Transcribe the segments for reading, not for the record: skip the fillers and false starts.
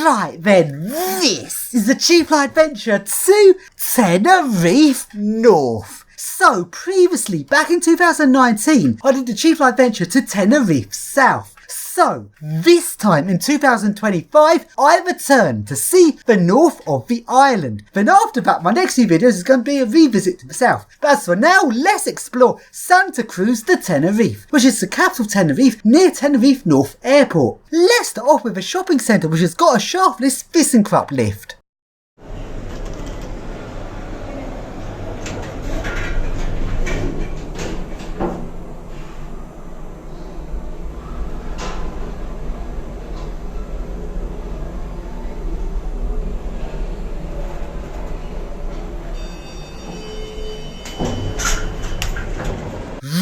Right then, this is the Cheap Flight Adventure to Tenerife North. So previously, back in 2019, I did the Cheap Flight Adventure to Tenerife South. So, this time in 2025, I returned to see the north of the island. Then after that, my next few videos is going to be a revisit to the south. But as for now, let's explore Santa Cruz de Tenerife, which is the capital of Tenerife, near Tenerife North Airport. Let's start off with a shopping centre which has got a shaftless ThyssenKrupp lift.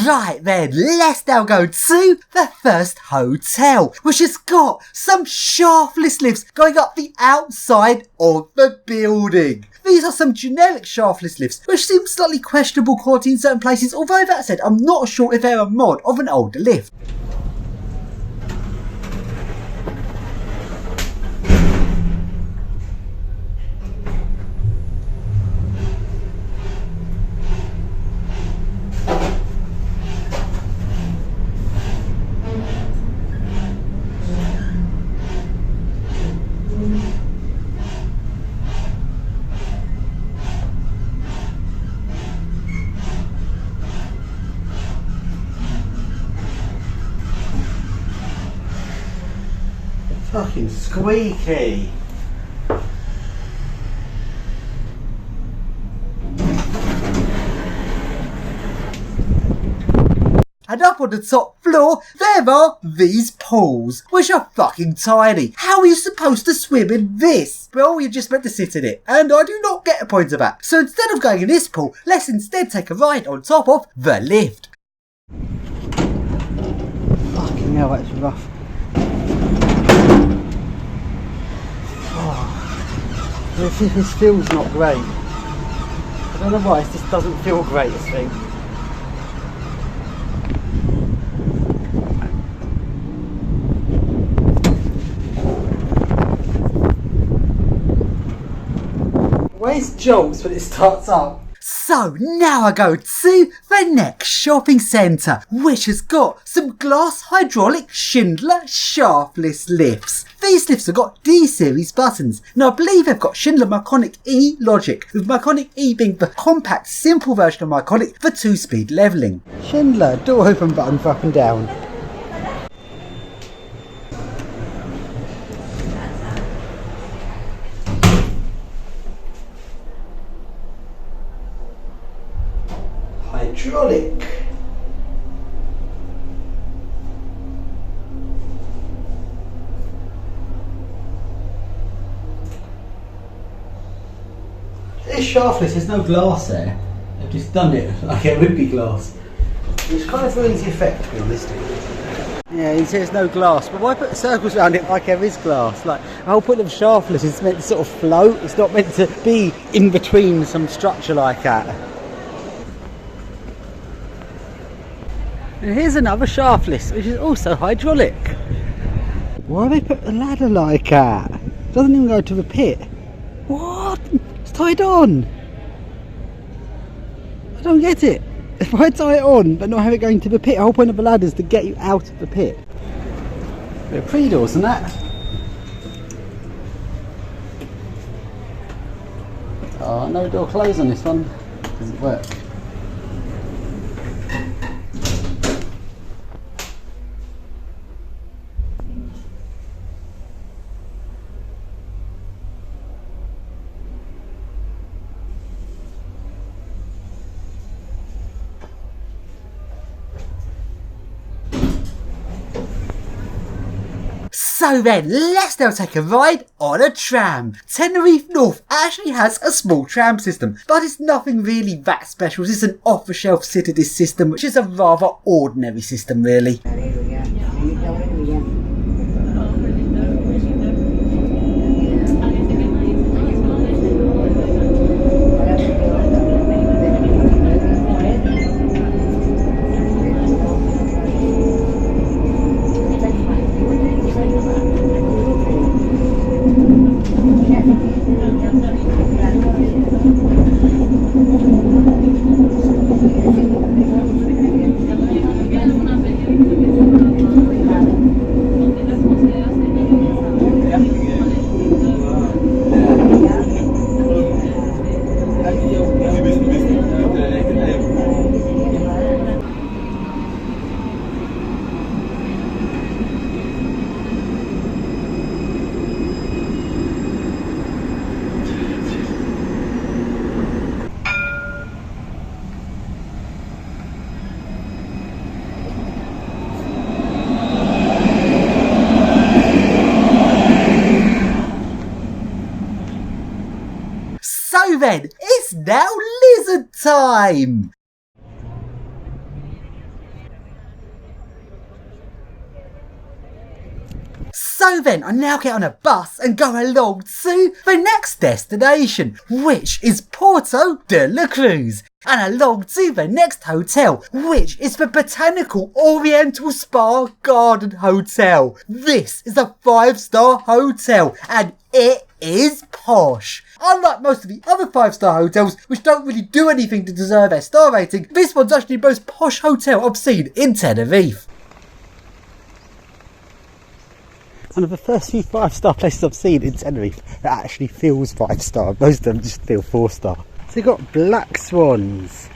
Right then, let's now go to the first hotel, which has got some shaftless lifts going up the outside of the building. These are some generic shaftless lifts, which seem slightly questionable quality in certain places, although that said, I'm not sure if they're a mod of an older lift. Fucking squeaky. And up on the top floor, there are these pools, which are fucking tiny. How are you supposed to swim in this? Well, you're just meant to sit in it, and I do not get a point of that. So instead of going in this pool, let's instead take a ride on top of the lift. Fucking hell, that's rough. This feels not great. I don't know why, it just doesn't feel great, this thing. Where's jolts when it starts up? So now I go to the next shopping centre, which has got some glass hydraulic Schindler shaftless lifts. These lifts have got D-series buttons, and I believe they've got Schindler Marconic E logic, with Marconic E being the compact, simple version of Marconic for 2-speed levelling. Schindler, door open button for up and down. Hydraulic. It's shaftless, there's no glass there. They've just done it like it would be glass. Which kind of ruins the effect, to be honest. Yeah, he says no glass, but why put circles around it like there is glass? Like, the whole point of shaftless is meant to sort of float, it's not meant to be in between some structure like that. And here's another shaftless, which is also hydraulic. Why they put the ladder like that? It doesn't even go to the pit. What? It's tied on. I don't get it. If I tie it on but not have it going to the pit, the whole point of the ladder is to get you out of the pit. Bit of pre-doors and that. Oh, no door closed on this one. Doesn't work. So then, let's now take a ride on a tram. Tenerife North actually has a small tram system, but it's nothing really that special. It's an off-the-shelf city-disc system, which is a rather ordinary system, really. then, it's now lizard time! So then, I now get on a bus and go along to the next destination, which is Porto de la Cruz, and along to the next hotel, which is the Botanical Oriental Spa Garden Hotel. This is a 5-star hotel, and it is posh. Unlike most of the other 5-star hotels, which don't really do anything to deserve their star rating, this one's actually the most posh hotel I've seen in Tenerife. One of the first few 5-star places I've seen in Tenerife that actually feels 5-star. Most of them just feel 4-star. So you've got black swans,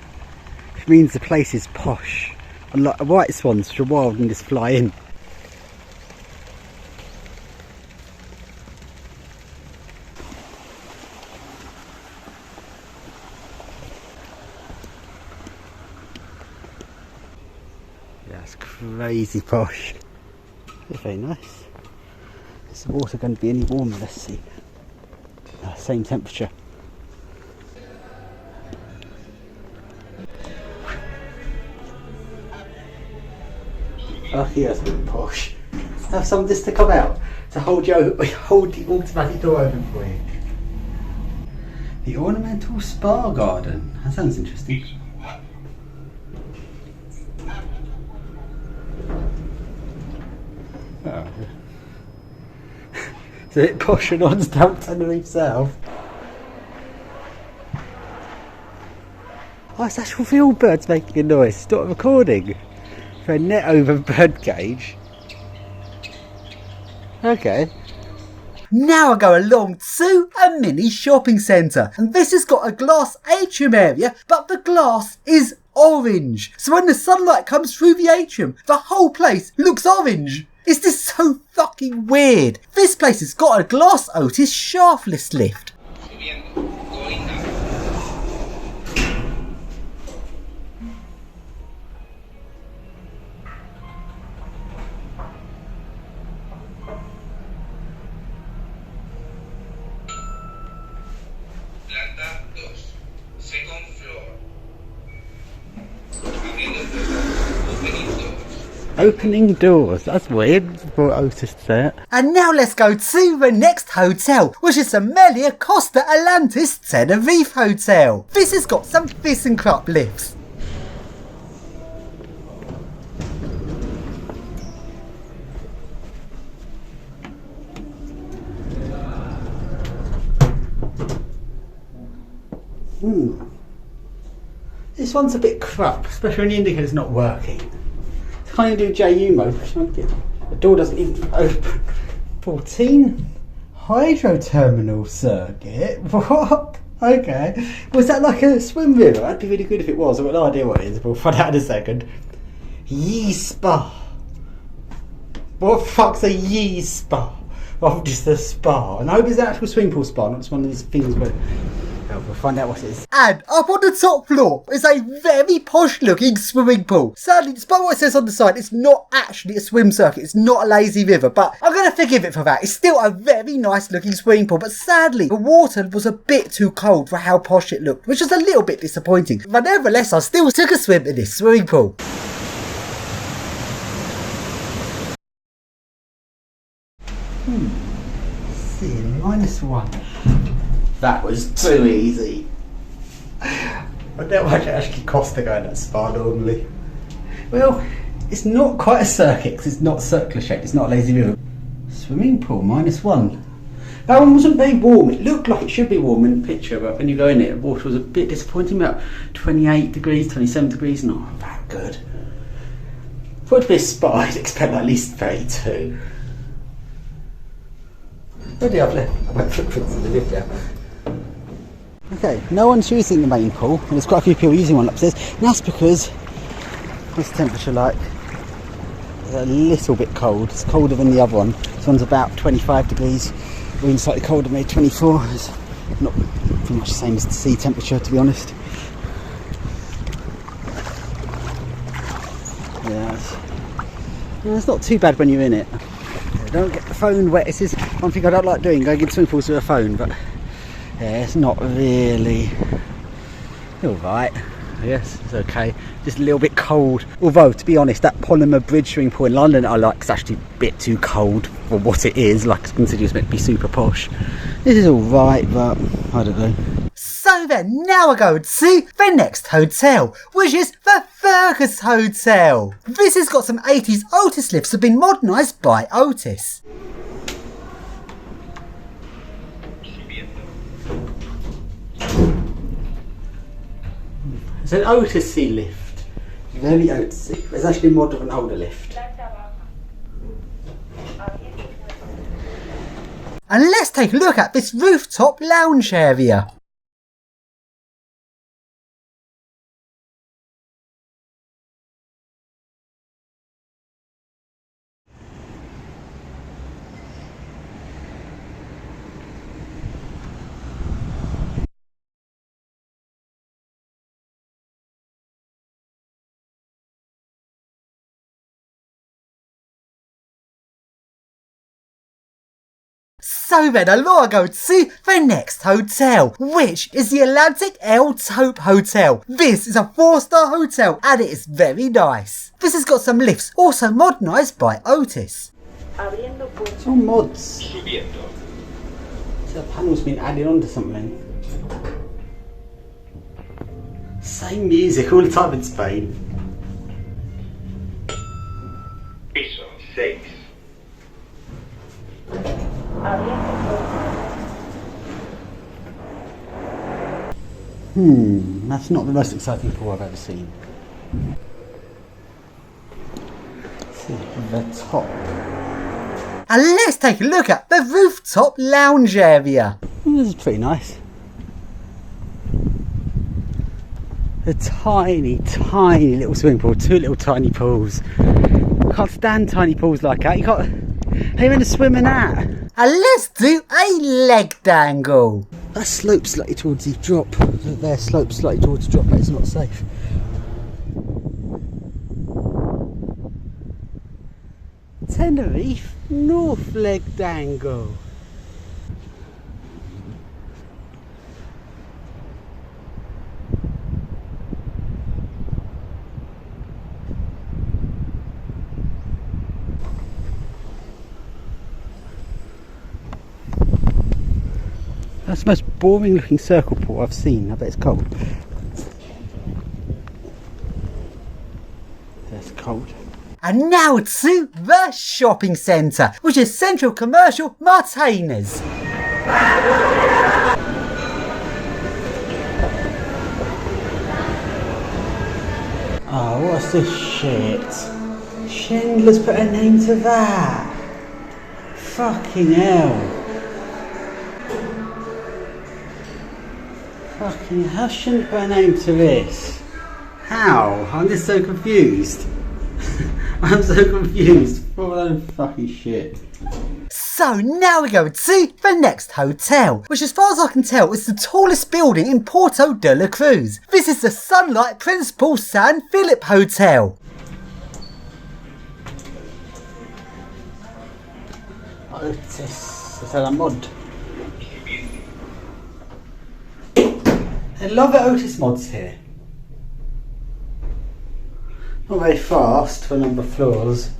which means the place is posh. Unlike white swans, which are wild and just fly in. Yeah, it's crazy posh. It's very nice. Is the water going to be any warmer? Let's see. Same temperature. Oh, yeah, it's a bit posh. Have some of this to come out to hold the automatic door open for you. The ornamental spa garden. That sounds interesting. Oh. It's a bit posh and on down Tenerife South. Oh, it's actual field birds making a noise. It's not a recording. For a net over bird cage. Okay. Now I go along to a mini shopping centre, and this has got a glass atrium area, but the glass is orange. So when the sunlight comes through the atrium, the whole place looks orange. Is this so fucking weird? This place has got a glass Otis shaftless lift. Opening doors. That's weird for Otis to say it. And now let's go to the next hotel, which is the Melia Costa Atlantis Tenerife Hotel. This has got some ThyssenKrupp lifts. This one's a bit crap, especially when the indicator's not working. Can't even do JU mode. The door doesn't even open. 14 hydro terminal circuit. What? Okay. Was that like a swim river? That'd be really good if it was. I've got no idea what it is. We'll find out in a second. Yee spa. What the fuck's a yee spa? Well, just a spa. And I hope it's an actual swimming pool spa, not just one of these things where. We'll find out what it is. And up on the top floor is a very posh looking swimming pool. Sadly, despite what it says on the side, it's not actually a swim circuit. It's not a lazy river, but I'm going to forgive it for that. It's still a very nice looking swimming pool, but sadly, the water was a bit too cold for how posh it looked, which was a little bit disappointing. But nevertheless, I still took a swim in this swimming pool. Let's see, -1. That was too easy. I don't know how much it actually costs to go in that spa normally. Well, it's not quite a circuit because it's not circular shaped, it's not a lazy river. Swimming pool, -1. That one wasn't very warm. It looked like it should be warm in the picture, but when you go in it, the water was a bit disappointing, about 28 degrees, 27 degrees, not that good. For it to be a spa, I'd expect at least 32. Bloody lovely. I went footprints in the lift now. Okay, no one's using the main pool, and there's quite a few people using one upstairs, and that's because, what's the temperature like? It's a little bit cold. It's colder than the other one. This one's about 25 degrees, being slightly colder, maybe 24. It's not pretty much the same as the sea temperature, to be honest. Yeah, it's not too bad when you're in it. Don't get the phone wet. This is one thing I don't like doing, going into swimming pools with a phone, but Yeah, it's not really alright. Yes, it's okay. Just a little bit cold. Although, to be honest, that polymer bridge swimming pool in London I like is actually a bit too cold for what it is. Like, I consider it's meant to be super posh. This is alright, but I don't know. So then, now we're going to the next hotel, which is the Fergus Hotel. This has got some 80s Otis lifts that have been modernised by Otis. It's an Otis lift. Very Otis. It's actually more of an older lift. And let's take a look at this rooftop lounge area. So then, along I go to the next hotel, which is the Atlantic El Tope Hotel. This is a 4-star hotel and it is very nice. This has got some lifts, also modernised by Otis. It's all mods. So the panel's been added onto something. Same music all the time in Spain. Piso 6. That's not the most exciting pool I've ever seen. Let's see, the top. And let's take a look at the rooftop lounge area. This is pretty nice. A tiny, tiny little swimming pool, 2 little tiny pools. I can't stand tiny pools like that. You can't. How are you meant to swim in that? And let's do a leg dangle. That slopes slightly towards the drop. There slopes slightly towards the drop, but it's not safe. Tenerife North leg dangle. That's the most boring looking circle pool I've seen. I bet it's cold. That's cold. And now to the shopping centre, which is Central Commercial Martainers. Oh, what's this shit? Schindler's put a name to that. Fucking hell. Fucking hell, shouldn't put a name to this. How? I'm just so confused. I'm so confused. All that fucking shit. So now we go to the next hotel, which as far as I can tell is the tallest building in Porto de la Cruz. This is the Sunlight Principal San Philip Hotel. Otis, is that a mod? I love the Otis mods here. Not very fast for a number of floors.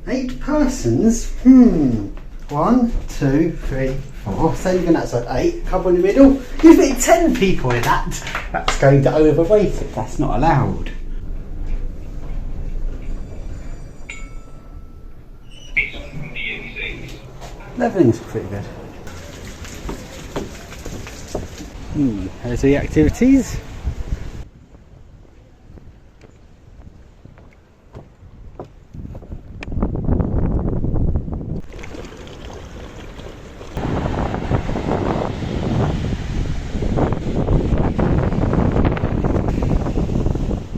8 persons? 1, 2, 3, 4. So you're going outside 8, couple in the middle. You fit 10 people in that. That's going to overweight it. That's not allowed. Leveling's pretty good. There's the activities.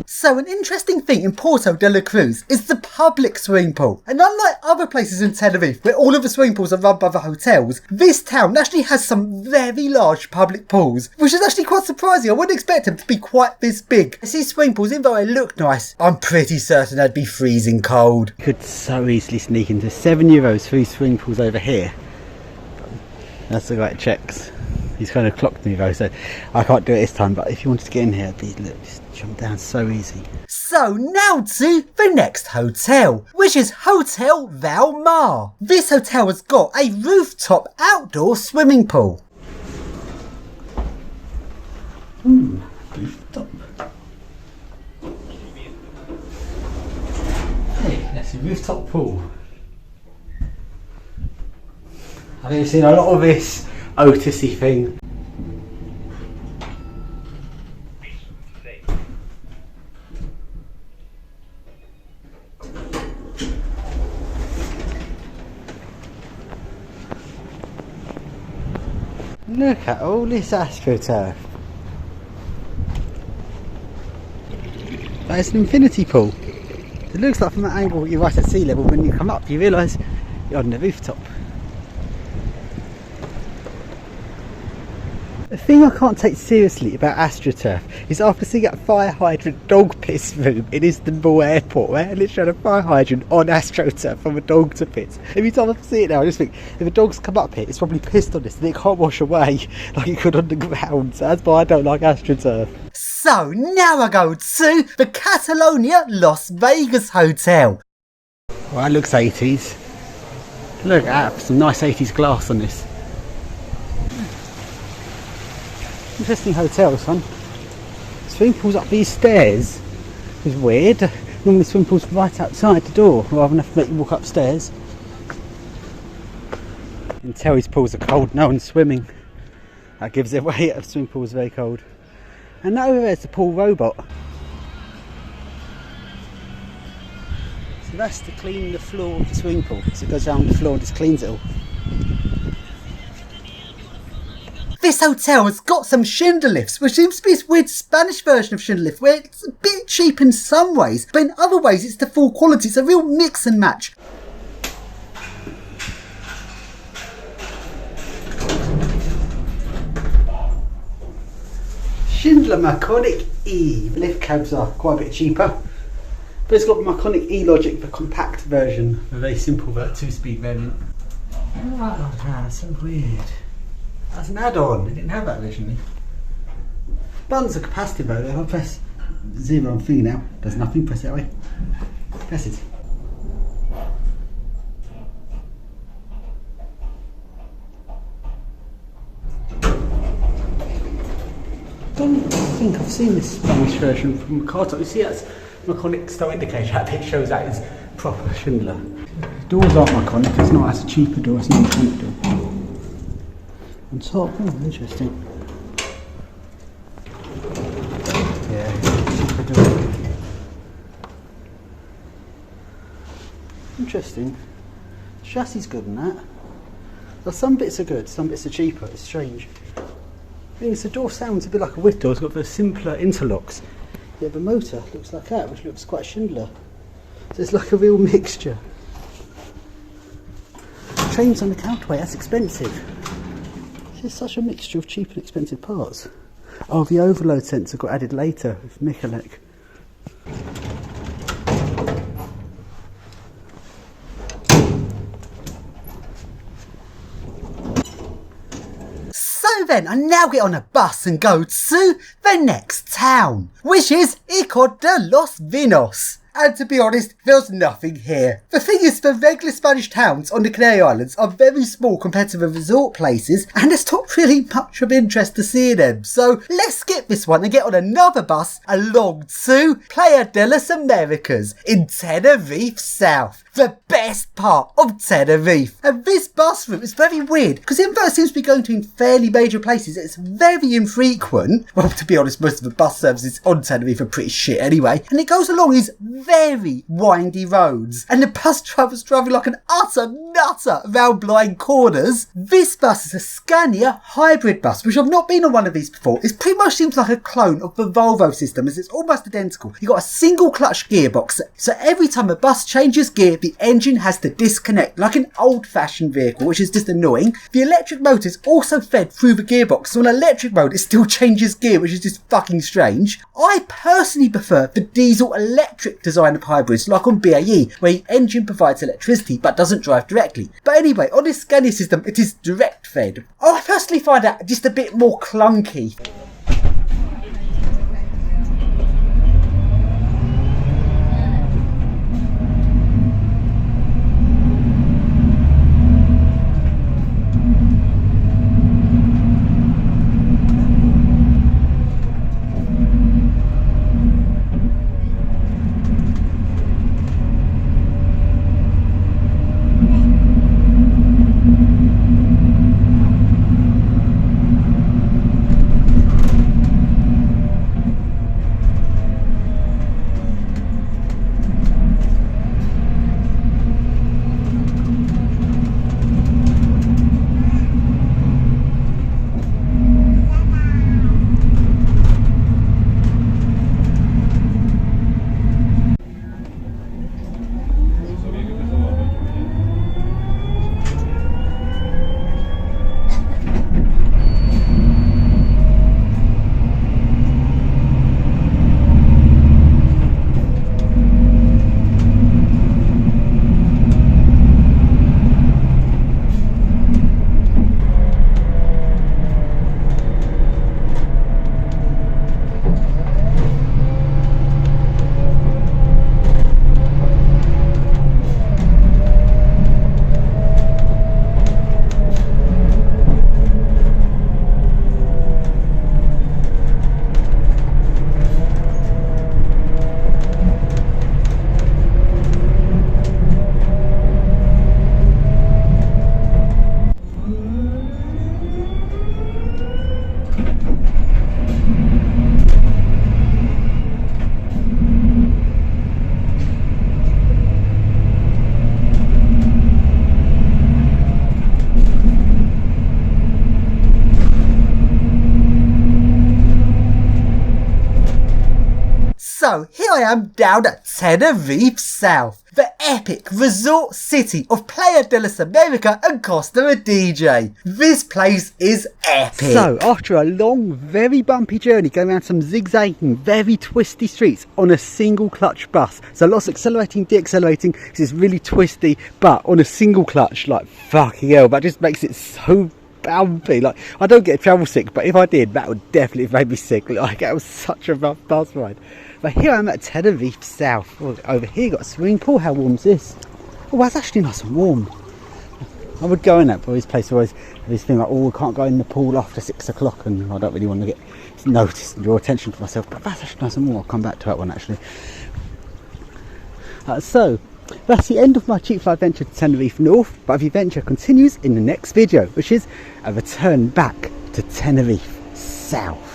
So an interesting thing in Porto de la Cruz is the public swimming pool. And unlike other places in Tenerife where all of the swimming pools are run by the hotels, this town actually has some very large public pools, which is actually quite surprising. I wouldn't expect them to be quite this big. I see swimming pools, even though they look nice, I'm pretty certain they'd be freezing cold. You could so easily sneak into €7 for these swimming pools over here. That's the guy that checks. He's kind of clocked me though, so I can't do it this time, but if you wanted to get in here, look, just jump down so easy. So now to the next hotel, which is Hotel Valmar. This hotel has got a rooftop outdoor swimming pool. Rooftop. Hey, that's a rooftop pool. I've seen a lot of this Otisy thing. Look at all this astroturf. That is an infinity pool. It looks like from that angle you're right at sea level. When you come up you realise you're on the rooftop. The thing I can't take seriously about AstroTurf is after seeing that fire hydrant dog piss room in Istanbul airport, where I literally had a fire hydrant on AstroTurf from a dog to piss. Every time I see it now I just think, if a dog's come up here it's probably pissed on this and it can't wash away like it could on the ground. So that's why I don't like AstroTurf. So now I go to the Catalonia Las Vegas Hotel. Well, that looks 80s. Look at that, some nice 80s glass on this. Interesting hotel, son. Swimming pool's up these stairs is weird. Normally swimming pool's right outside the door rather than have to make you walk upstairs. You can tell these pools are cold, no one's swimming. That gives it away, the swimming pool's very cold. And that over there's the pool robot. So that's to clean the floor of the swimming pool. So it goes around the floor and just cleans it all. This hotel has got some Schindler lifts, which seems to be this weird Spanish version of Schindler lift, where it's a bit cheap in some ways, but in other ways it's the full quality. It's a real mix and match. Schindler Marconic E. The lift cabs are quite a bit cheaper, but it's got the Marconic E logic, the compact version, a very simple 2-speed variant. Oh, that's so weird. That's an add-on, it didn't have that originally. Buttons are capacitive though, if I press 0 on 3 now, does nothing, press it that way. Press it. I don't think I've seen this Spanish version from Carto. You see that's Marconic style indicator, that bit shows that is proper Schindler. Doors aren't Marconic, it's not, that's a cheaper door, it's not a Marconic door. On top, oh, interesting. Yeah, interesting. Chassis is good on that. Well, some bits are good, some bits are cheaper, it's strange. The door sounds a bit like a width door, it's got the simpler interlocks. Yeah, the motor looks like that, which looks quite Schindler. So it's like a real mixture. Trains on the counterweight, that's expensive. It's such a mixture of cheap and expensive parts. Oh, the overload sensor got added later with Michalek. So then, I now get on a bus and go to the next town, which is Ico de los Vinos. And to be honest, there's nothing here. The thing is, the regular Spanish towns on the Canary Islands are very small compared to the resort places, and there's not really much of interest to see them. So let's skip this one and get on another bus along to Playa de las Americas in Tenerife South, the best part of Tenerife. And this bus route is very weird, because even though it seems to be going to fairly major places, it's very infrequent. Well, to be honest, most of the bus services on Tenerife are pretty shit anyway. And it goes along these very windy roads, and the bus driver's driving like an utter nutter around blind corners. This bus is a Scania hybrid bus, which I've not been on one of these before. It pretty much seems like a clone of the Volvo system, as it's almost identical. You've got a single clutch gearbox, so every time a bus changes gear, the engine has to disconnect like an old-fashioned vehicle, which is just annoying. The electric motor is also fed through the gearbox, so on electric mode it still changes gear, which is just fucking strange. I personally prefer the diesel electric design of hybrids like on BAE, where the engine provides electricity but doesn't drive directly. But anyway, on this Scania system it is direct fed. I personally find that just a bit more clunky. So here I am down at Tenerife South, the epic resort city of Playa de las Americas and Costa DJ. This place is epic. So after a long, very bumpy journey going around some zigzagging, very twisty streets on a single clutch bus, so lots of accelerating, de-accelerating, because it's really twisty, but on a single clutch, like fucking hell, that just makes it so bumpy. Like, I don't get travel sick, but if I did, that would definitely make me sick. Like, it was such a rough bus ride. But here I'm at Tenerife South. Oh, over here got a swimming pool. How warm's this? Oh, that's actually nice and warm. I would go in that, but this place always this thing like, oh, we can't go in the pool after 6 o'clock, and I don't really want to get noticed and draw attention to myself. But that's actually nice and warm. I'll come back to that one actually. So that's the end of my cheap flight adventure to Tenerife North, but the adventure continues in the next video, which is a return back to Tenerife South.